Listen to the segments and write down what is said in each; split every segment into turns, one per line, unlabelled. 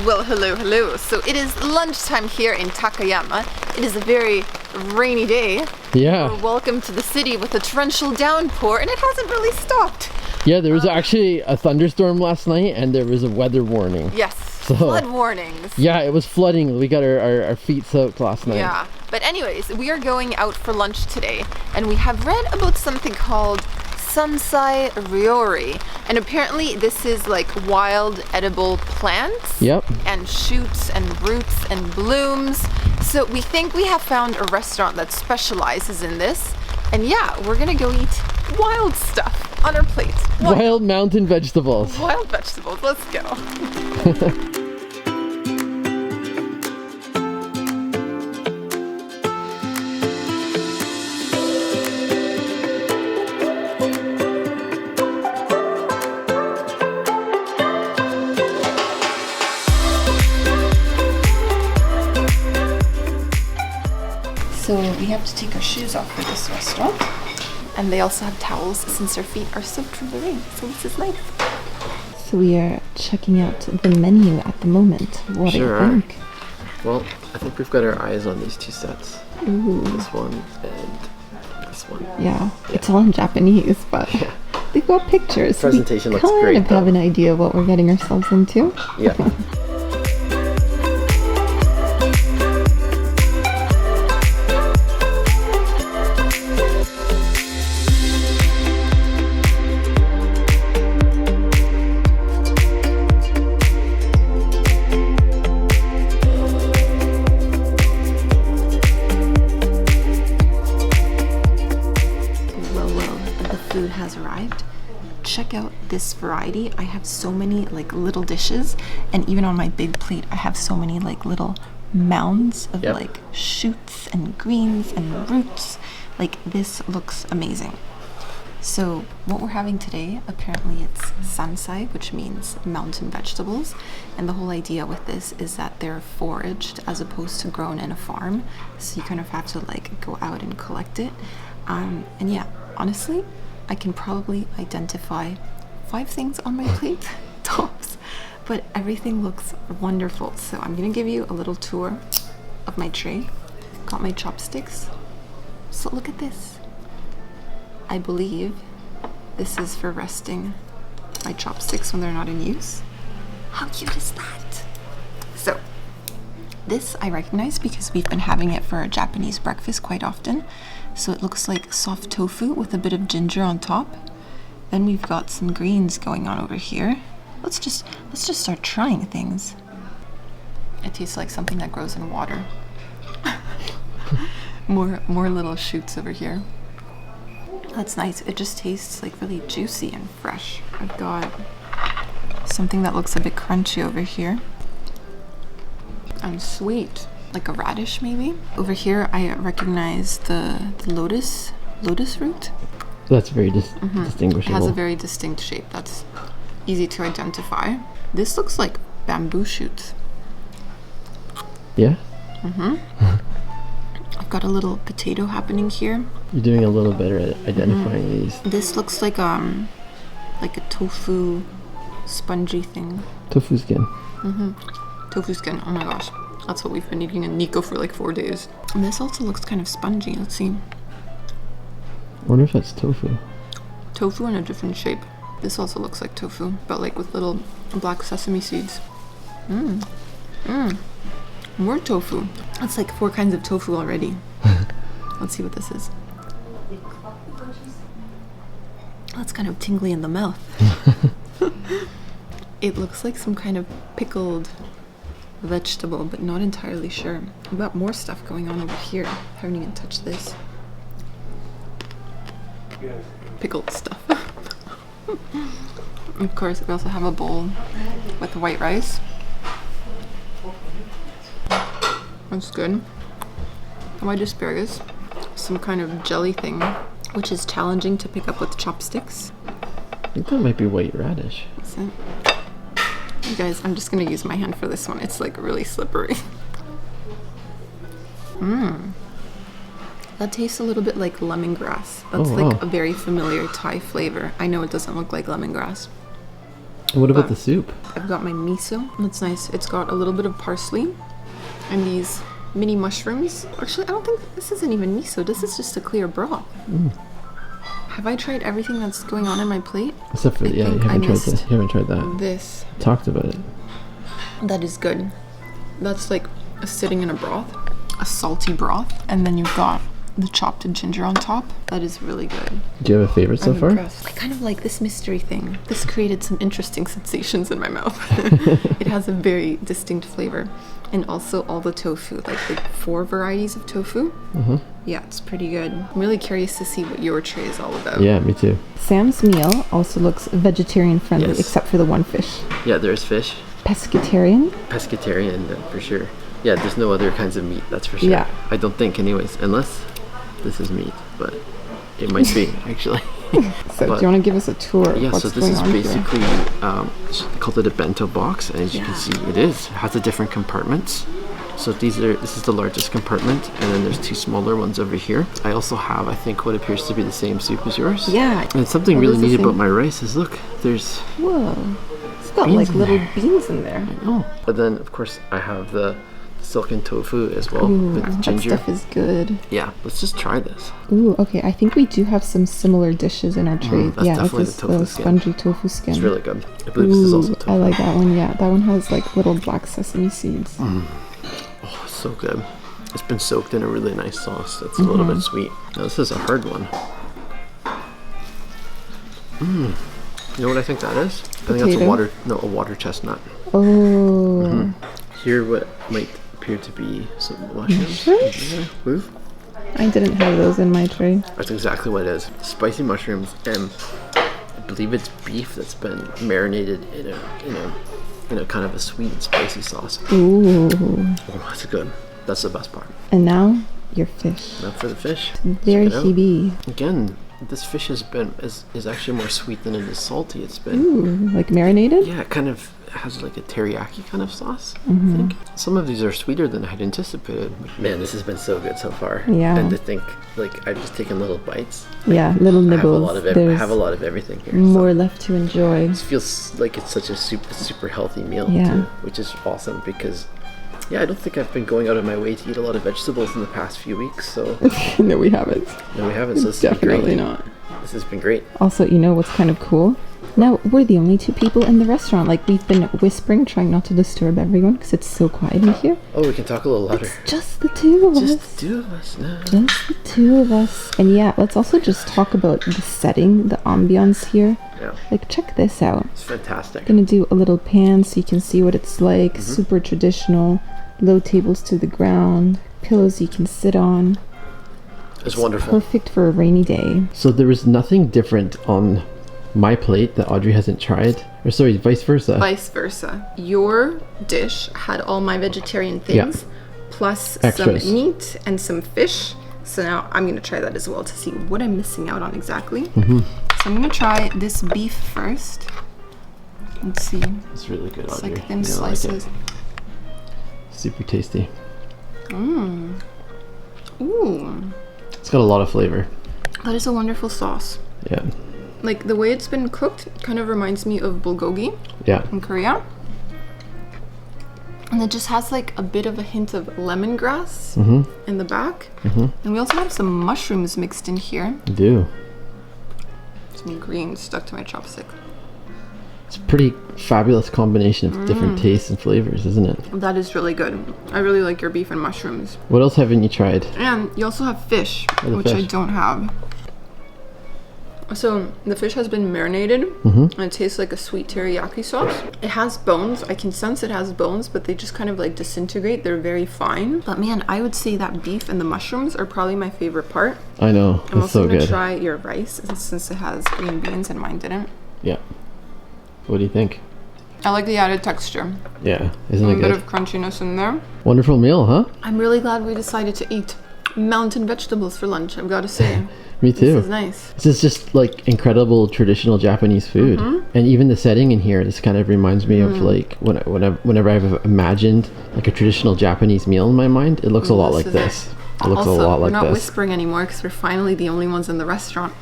Well, hello. So it is lunchtime here in Takayama. It is a very rainy day.
Yeah.
We're welcome to the city with a torrential downpour, and it hasn't really stopped.
Yeah, there was actually a thunderstorm last night, and there was a weather warning.
Yes,
So,
flood warnings.
Yeah, it was flooding. We got our feet soaked last night.
Yeah, but anyways, we are going out for lunch today, and we have read about something called Sansai Ryori, and apparently this is like wild edible plants.
Yep.
And shoots and roots and blooms. So we think we have found a restaurant that specializes in this, and yeah, we're gonna go eat wild stuff on our plate.
Wild mountain vegetables.
Wild vegetables, let's go. So we have to take our shoes off for this restaurant. And they also have towels since our feet are soaked from the rain. So this is nice. So we are checking out the menu at the moment. What do you think?
Well, I think we've got our eyes on these two sets.
Ooh.
This one and this one.
Yeah, it's all in Japanese, but they've got pictures.
Presentation looks
great.
great.
We kind of have an idea of what we're getting ourselves into.
Yeah.
Food has arrived. Check out this variety. I have so many like little dishes, and even on my big plate I have so many like little mounds of like shoots and greens and roots. Like this looks amazing. So what we're having today, apparently it's sansai, which means mountain vegetables, and the whole idea with this is that they're foraged as opposed to grown in a farm, so you kind of have to like go out and collect it. And yeah, honestly, I can probably identify 5 things on my plate, tops, but everything looks wonderful. So I'm gonna give you a little tour of my tray. Got my chopsticks. So look at this. I believe this is for resting my chopsticks when they're not in use. How cute is that? So this I recognize because we've been having it for a Japanese breakfast quite often. So it looks like soft tofu with a bit of ginger on top. Then we've got some greens going on over here. Let's just start trying things. It tastes like something that grows in water. more little shoots over here. That's nice. It just tastes like really juicy and fresh. I've got something that looks a bit crunchy over here. And sweet. Like a radish maybe. Over here I recognize the lotus root.
That's very distinguishable.
It has a very distinct shape. That's easy to identify. This looks like bamboo shoots.
Yeah?
I've got a little potato happening here.
You're doing a little better at identifying these.
This looks like a tofu spongy thing.
Tofu skin.
Tofu skin, oh my gosh. That's what we've been eating in Nico for like 4 days. And this also looks kind of spongy. Let's see.
I wonder if that's tofu.
Tofu in a different shape. This also looks like tofu, but like with little black sesame seeds. More tofu. That's like 4 kinds of tofu already. Let's see what this is. That's kind of tingly in the mouth. It looks like some kind of pickled vegetable, but not entirely sure. I've got more stuff going on over here. I haven't even touched this. Pickled stuff. Of course, we also have a bowl with white rice. That's good. White asparagus. Some kind of jelly thing, which is challenging to pick up with chopsticks.
I think that might be white radish.
Is it? You guys, I'm just gonna use my hand for this one. It's like really slippery. That tastes a little bit like lemongrass. That's like a very familiar Thai flavor. I know it doesn't look like lemongrass.
What about
But
the soup?
I've got my miso. That's nice. It's got a little bit of parsley and these mini mushrooms. Actually, I don't think this isn't even miso. This is just a clear broth. Have I tried everything that's going on in my plate?
Except for, you haven't tried that. You haven't tried that.
This.
Talked about it.
That is good. That's like sitting in a broth, a salty broth, and then you've got the chopped ginger on top. That is really good.
Do you have a favorite so far?
Impressed. I kind of like this mystery thing. This created some interesting sensations in my mouth. It has a very distinct flavor. And also all the tofu, like the 4 varieties of tofu. Yeah, it's pretty good. I'm really curious to see what your tray is all about.
Yeah, me too.
Sam's meal also looks vegetarian friendly,
Yes.
except for the one fish.
Yeah, there's fish.
Pescatarian?
Pescatarian, for sure. Yeah, there's no other kinds of meat, that's for sure.
Yeah.
I don't think anyways, unless this is meat, but it might be, actually.
So do you want to give us a tour?
Yeah,
What's
so this
going
is
on here?
basically, they called it a bento box, and as you can see, it has the different compartments. So this is the largest compartment, and then there's 2 smaller ones over here. I also have, I think, what appears to be the same soup as yours.
Yeah.
And something
It
really
is the
neat
same.
about my rice is, look, there's
Whoa. It's got
beans
like
in
little
there.
beans in there.
Oh. But then, of course, I have the silken tofu as well
Ooh,
with
that
ginger.
stuff is good.
Yeah, let's just try this.
Ooh, okay. I think we do have some similar dishes in our tray.
that's
Yeah,
definitely
this
the tofu skin.
spongy tofu skin.
It's really good. I believe this is also
Ooh,
tofu.
I like that one. Yeah, that one has like little black sesame seeds.
Oh, so good. It's been soaked in a really nice sauce that's a little bit sweet. Now this is a hard one. You know what I think that is? I think that's
Potato?
a water chestnut.
Oh.
Here what might appear to be some mushrooms.
Mushrooms?
Ooh.
I didn't have those in my tray.
That's exactly what it is. Spicy mushrooms, and I believe it's beef that's been marinated in a kind of a sweet and spicy sauce.
Ooh.
Oh, that's good. That's the best part.
And now your fish.
Now for the fish.
Very
Check it out.
heebie.
Again, this fish is actually more sweet than it is salty. It's been
Ooh, like marinated?
yeah, it kind of has like a teriyaki kind of sauce. I think some of these are sweeter than I had anticipated. Man, this has been so good so far.
Yeah.
And to think like I've just taken little bites.
Yeah, little
I have a
nibbles.
lot of I
There's
have a lot of everything here.
more
So
left to enjoy.
it feels like it's such a super healthy meal
Yeah.
too, which is awesome because yeah, I don't think I've been going out of my way to eat a lot of vegetables in the past few weeks. So
No, we haven't.
no, we haven't. So this has been
Definitely
great.
not.
This has been great.
Also, you know what's kind of cool? Now, we're the only 2 people in the restaurant. Like, we've been whispering, trying not to disturb everyone because it's so quiet in here.
Oh, we can talk a little louder.
Just the 2 of us.
Just the 2 of us now.
Just the 2 of us. And yeah, let's also just talk about the setting, the ambiance here.
Yeah,
Like, check this out.
it's fantastic.
Gonna do a little pan so you can see what it's like. Super traditional. Low tables to the ground. Pillows you can sit on.
It's wonderful.
Perfect for a rainy day.
So there was nothing different on my plate that Audrey hasn't tried? Or sorry, vice versa.
Vice versa. Your dish had all my vegetarian things, plus
Extras.
some meat and some fish. So now I'm gonna try that as well to see what I'm missing out on exactly. So I'm gonna try this beef first. Let's see.
It's really good,
It's
Audrey.
like thin
You're gonna like it.
slices.
Super tasty.
Ooh,
It's got a lot of flavor.
that is a wonderful sauce.
Yeah.
Like the way it's been cooked kind of reminds me of bulgogi
Yeah.
in Korea. And it just has like a bit of a hint of lemongrass in the back. And we also have some mushrooms mixed in here.
I do.
Some green stuck to my chopstick.
It's a pretty fabulous combination of different tastes and flavors, isn't it?
That is really good. I really like your beef and mushrooms.
What else haven't you tried?
And you also have fish,
the
which I
fish.
don't have. So the fish has been marinated and it tastes like a sweet teriyaki sauce. It has bones. I can sense it has bones, but they just kind of like disintegrate. They're very fine. But man, I would say that beef and the mushrooms are probably my favorite part.
I know.
I'm
It's
also
so
gonna
good.
try your rice since it has green beans and mine didn't.
Yeah. What do you think?
I like the added texture.
Yeah. Isn't
A
it
bit
good?
of crunchiness in there.
Wonderful meal, huh?
I'm really glad we decided to eat mountain vegetables for lunch, I've got to say.
Me too.
This is nice.
This is just like incredible traditional Japanese food, and even the setting in here. This kind of reminds me of like whenever I've imagined like a traditional Japanese meal in my mind. It looks a lot like
is
this. It looks
also,
a lot like
we're not
this.
whispering anymore because we're finally the only ones in the restaurant.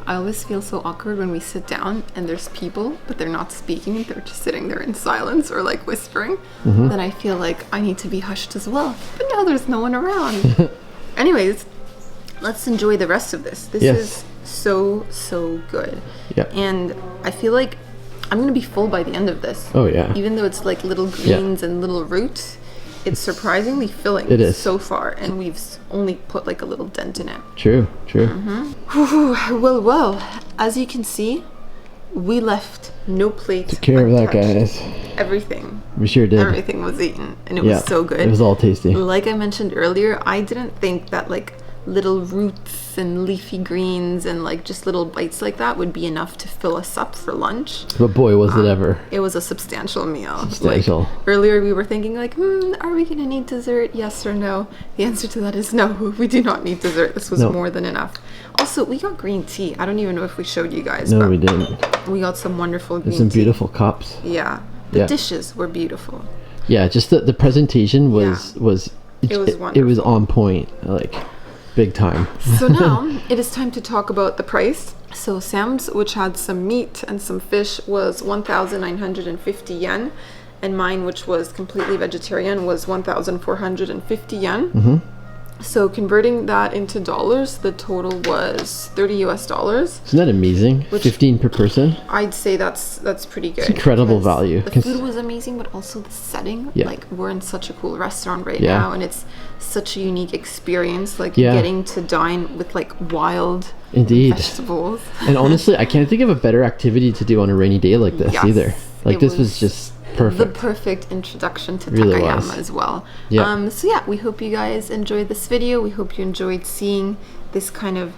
I always feel so awkward when we sit down and there's people, but they're not speaking. They're just sitting there in silence or like whispering. Then I feel like I need to be hushed as well. But now there's no one around. Anyways, let's enjoy the rest of this. This is so good.
Yeah.
And I feel like I'm gonna be full by the end of this.
Oh yeah.
Even though it's like little greens and little roots, it's surprisingly filling.
It is.
So far, and we've only put like a little dent in it.
True.
Well, as you can see, we left no plate.
Took care of that,
untouched.
guys.
Everything.
We sure did.
Everything was eaten, and it was so good.
It was all tasty.
Like I mentioned earlier, I didn't think that like little roots and leafy greens and like just little bites like that would be enough to fill us up for lunch.
But boy, was it ever.
It was a substantial meal.
Substantial.
Like, earlier we were thinking like, are we gonna need dessert? Yes or no? The answer to that is no. We do not need dessert. This was more than enough. Also, we got green tea. I don't even know if we showed you guys.
No,
but
we didn't.
we got some wonderful green
There's some
tea.
beautiful cups.
Yeah. The dishes were beautiful.
Yeah, just the presentation was
It was wonderful.
It was on point, like big time.
So now it is time to talk about the price. So Sam's, which had some meat and some fish, was 1,950 yen, and mine, which was completely vegetarian, was 1,450 yen. So converting that into dollars, the total was $30 US.
Isn't that amazing? 15 per person.
I'd say that's pretty good.
It's incredible
because
value.
The food was amazing, but also the setting.
Yeah.
Like, we're in such a cool restaurant right now, and it's such a unique experience. Like getting to dine with like wild vegetables.
And honestly, I can't think of a better activity to do on a rainy day like this either. Like, this was just perfect.
The perfect introduction to
Really
Takayama
was.
as well.
Yeah.
So yeah, we hope you guys enjoyed this video. We hope you enjoyed seeing this kind of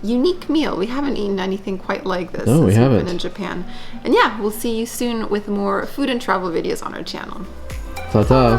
unique meal. We haven't eaten anything quite like this since we've been in Japan. And yeah, we'll see you soon with more food and travel videos on our channel.
Ta-ta.